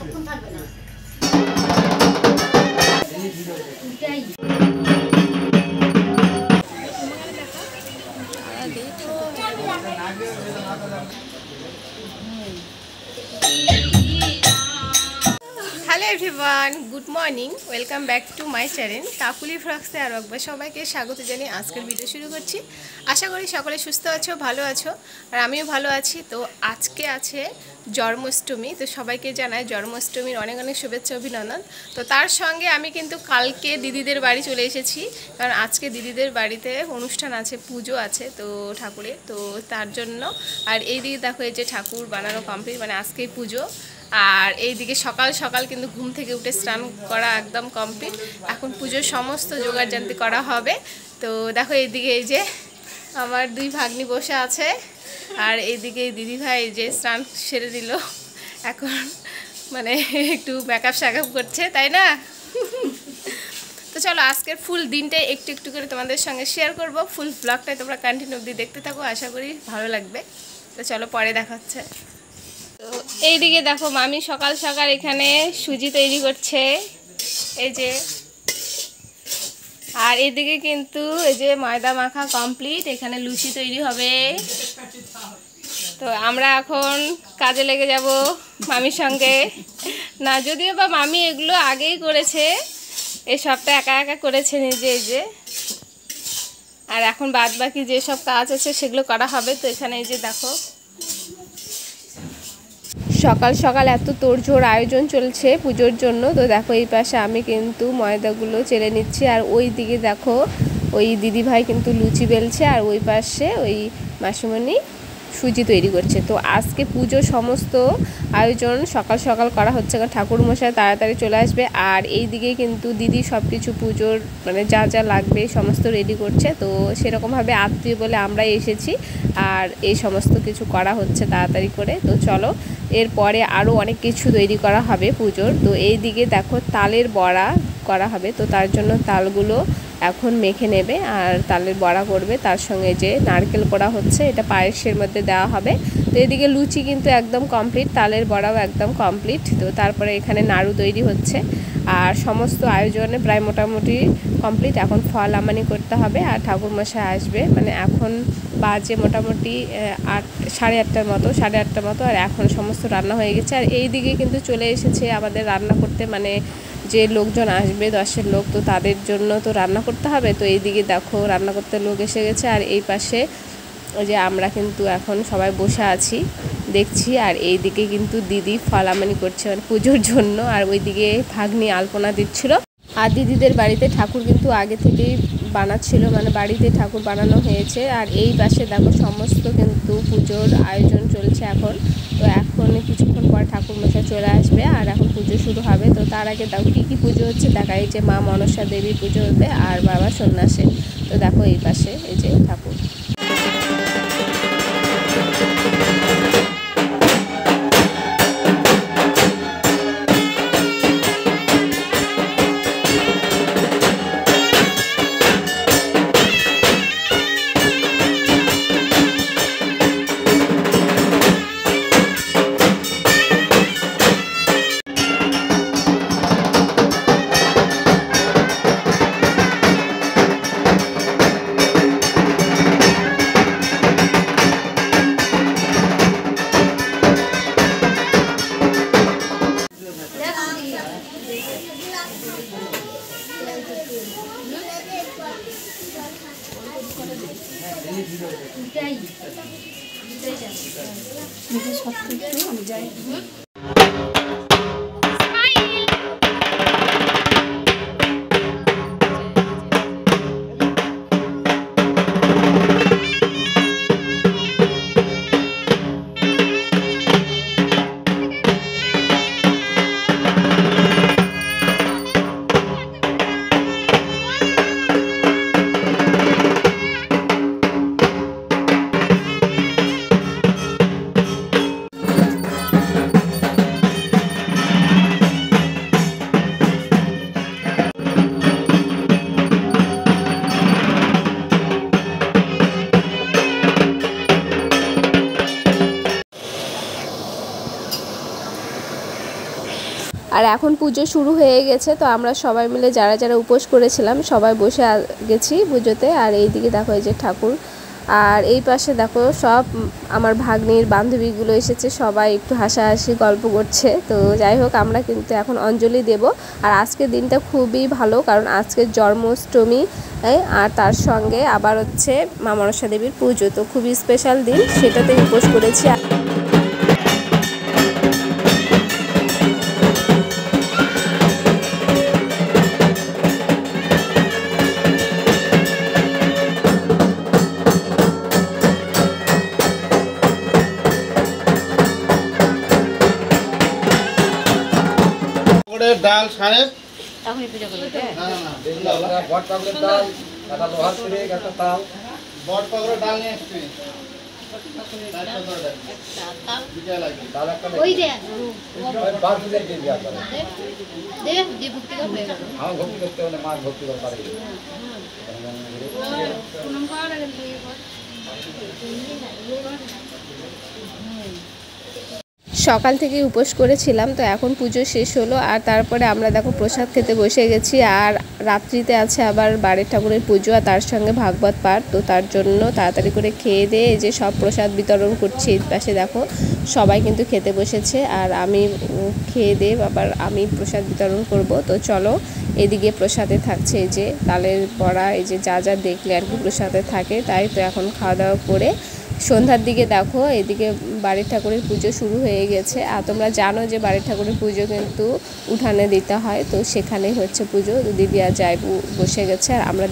Hello everyone, good morning, welcome back to my channel Kakuli ফ্রক্সে আরও একবার সবাইকে স্বাগত জানিয়ে আজকের ভিডিও শুরু করছি। আশা করি সকলে সুস্থ আছো, ভালো আছো, আর আমিও ভালো আছি। তো আজকে আছে জন্মাষ্টমী, তো সবাইকে জানাই জন্মাষ্টমীর অনেক অনেক শুভেচ্ছা, অভিনন্দন। তো তার সঙ্গে আমি কিন্তু কালকে দিদিদের বাড়ি চলে এসেছি, কারণ আজকে দিদিদের বাড়িতে অনুষ্ঠান আছে, পুজো আছে তো ঠাকুরের, তো তার জন্য। আর এই দিকে দেখো, এই যে ঠাকুর বানানো কমপ্লিট, মানে আজকেই পুজো। আর এইদিকে সকাল সকাল কিন্তু ঘুম থেকে উঠে স্নান করা একদম কমপ্লিট, এখন পুজোর সমস্ত জোগাড়জান্তি করা হবে। তো দেখো এইদিকে এই যে আমার দুই ভাগ্নি বসে আছে, আর এইদিকে দিদিভাই যে স্নান সেরে দিল, এখন মানে একটু মেকআপ শ্যাকআপ করছে, তাই না? তো চলো আজকের ফুল দিনটাই একটু একটু করে তোমাদের সঙ্গে শেয়ার করব। ফুল ব্লগটাই তোমরা কন্টিনিউ অবধি দেখতে থাকো, আশা করি ভালো লাগবে। তো চলো পরে দেখা হচ্ছে। তো এইদিকে দেখো মামি সকাল সকাল এখানে সুজি তৈরি করছে, এই যে। আর এদিকে কিন্তু এই যে ময়দা মাখা কমপ্লিট, এখানে লুচি তৈরি হবে। তো আমরা এখন কাজে লেগে যাব মামির সঙ্গে। না, যদিও বা মামি এগুলো আগেই করেছে, এই সবটা একা একা করেছে নিজে, এই যে। আর এখন বাদ বাকি যেসব কাজ আছে সেগুলো করা হবে। তো এখানে এই যে দেখো সকাল সকাল এত তোড়জোড় আয়োজন চলছে পুজোর জন্য। তো দেখো এই পাশে আমি কিন্তু ময়দাগুলো চেলে নিচ্ছি, আর ওই দিকে দেখো ওই দিদিভাই কিন্তু লুচি বেলছে, আর ওই পাশে ওই মাসিমণি সুজি তৈরি করছে। তো আজকে পুজোর সমস্ত আয়োজন সকাল সকাল করা হচ্ছে, কারণ ঠাকুরমশাই তাড়াতাড়ি চলে আসবে। আর এই দিকে কিন্তু দিদি সব কিছু পুজোর মানে যা যা লাগবে সমস্ত রেডি করছে। তো সেরকমভাবে আত্মীয় বলে আমরাই এসেছি, আর এই সমস্ত কিছু করা হচ্ছে তাড়াতাড়ি করে। তো চলো, এরপরে আরও অনেক কিছু তৈরি করা হবে পুজোর। তো এই দিকে দেখো তালের বড়া করা হবে, তো তার জন্য তালগুলো এখন মেখে নেবে আর তালের বড়া করবে। তার সঙ্গে যে নারকেল করা হচ্ছে, এটা পায়েসের মধ্যে দেওয়া হবে। তো এদিকে লুচি কিন্তু একদম কমপ্লিট, তালের বড়াও একদম কমপ্লিট। তো তারপরে এখানে নাড়ু তৈরি হচ্ছে, আর সমস্ত আয়োজনে প্রায় মোটামুটি কমপ্লিট। এখন ফল আমানি করতে হবে, আর ঠাকুরমশাই আসবে। মানে এখন বাজে মোটামুটি 8:30টার মতো, 8:30টার মতো। আর এখন সমস্ত রান্না হয়ে গেছে। আর এই দিকে কিন্তু চলে এসেছে আমাদের রান্না করতে, মানে যে লোকজন আসবে 10-এর লোক, তো তাদের জন্য তো রান্না করতে হবে। তো এই দিকে দেখো রান্না করতে লোক এসে গেছে, আর এই পাশে ওই যে আমরা কিন্তু এখন সবাই বসে আছি দেখছি। আর এই দিকে কিন্তু দিদি ফলামানি করছে মানে পুজোর জন্য, আর ওইদিকে ভাগ্নি আলপনা দিচ্ছিল। আর দিদিদের বাড়িতে ঠাকুর কিন্তু আগে থেকেই বানাচ্ছিল, মানে বাড়িতে ঠাকুর বানানো হয়েছে। আর এই পাশে দেখো সমস্ত কিন্তু পুজোর আয়োজন চলছে এখন। তো এখন কিছুক্ষণ পর ঠাকুরমশাই চলে আসবে, আর এখন পুজো শুরু হবে। তো তার আগে দেখো কী কী পুজো হচ্ছে দেখা, এই যে মা মনসা দেবী পুজো হবে, আর বাবা সন্ন্যাসে। তো দেখো এই পাশে এই যে ঠাকুর। আমি যাই। আর এখন পুজো শুরু হয়ে গেছে, তো আমরা সবাই মিলে যারা যারা উপোস করেছিলাম সবাই বসে গেছি পুজোতে। আর এইদিকে দেখো এই যে ঠাকুর, আর এই পাশে দেখো সব আমার ভাগ্নির বান্ধবীগুলো এসেছে, সবাই একটু হাসাহাসি গল্প করছে। তো যাই হোক, আমরা কিন্তু এখন অঞ্জলি দেব। আর আজকের দিনটা খুবই ভালো, কারণ আজকে জন্মাষ্টমী, আর তার সঙ্গে আবার হচ্ছে মা মনসা দেবীর পুজো, তো খুবই স্পেশাল দিন, সেটাতে উপোস করেছি। ডাল সাহেব তখনই পূজা করবে। বট পাগড়ের ডাল, একটা লোহার পেরেক, একটা তাল। বট পাগড়ের ডাল নিয়ে আসছি। ওই দে ভক্তি করতে হলে মাছ ভক্তি করতে পারে। সকাল থেকে উপোস করেছিলাম, তো এখন পুজো শেষ হলো। আর তারপরে আমরা দেখো প্রসাদ খেতে বসে গেছি। আর রাত্রিতে আছে আবার বাড়ির ঠাকুরের পুজো, আর তার সঙ্গে ভাগবত পাঠ। তো তার জন্য তাড়াতাড়ি করে খেয়ে দিয়ে যে সব প্রসাদ বিতরণ করছি। এই পাশে দেখো সবাই কিন্তু খেতে বসেছে, আর আমি খেয়ে দিয়ে আবার আমি প্রসাদ বিতরণ করব। তো চলো, এদিকে প্রসাদে থাকছে এই যে তালের বড়া, এই যে যা যা দেখলে আর কি প্রসাদে থাকে। তাই তো এখন খাওয়া দাওয়া করে সন্ধ্যার দিকে দেখো এদিকে বাড়ির ঠাকুরের পুজো শুরু হয়ে গেছে। আর তোমরা জানো যে বাড়ির ঠাকুরের পুজো কিন্তু উঠানে দিতে হয়, তো সেখানেই হচ্ছে পুজো। দিদি আর যাই বসে গেছে, আর আমরা